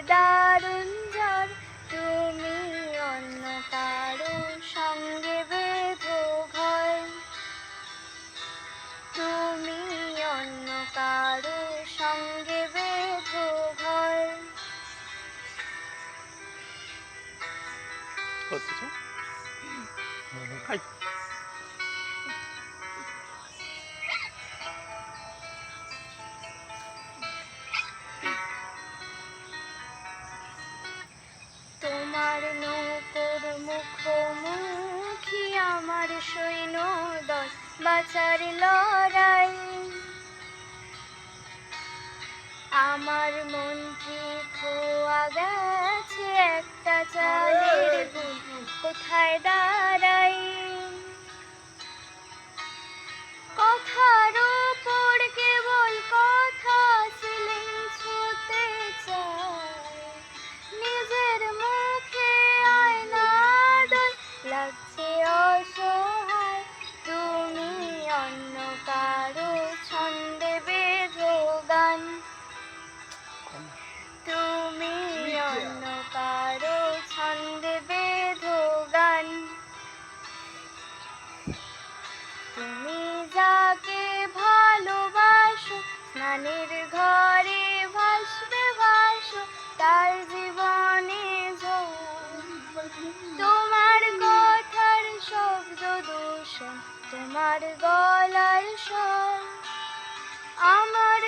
দারুণ ঝড়, তুমি অন্য কারো সঙ্গে বেঁধো ঘর, তুমি অন্য কারো সঙ্গে বেঁধো ঘর। তোমার নৌকোর মুখোমুখি আমার সৈন্যদল, বাঁচার লড়াই। আমার মন্ত্রী খোয়া গেছে একটা চালের গুণ, কোথায় দাঁড়াই? কথার উপর কেবল কথা সিলিং ছুঁতে চায়, নিজের মুখে আয়না দোয়, লাগছে অসহায়। তুমি অন্য কারো ছন্দে বেঁধো গান, তুমি অন্য কারো ছন্দে বেঁধো গান। তুমি যাকে ভালোবাসো, স্নানের ঘরে ভাসবে ভাসো, তার জীবনে ঝড়। তোমার কথার শব্দ দূষণ, তোমার গলার স্বর, আমার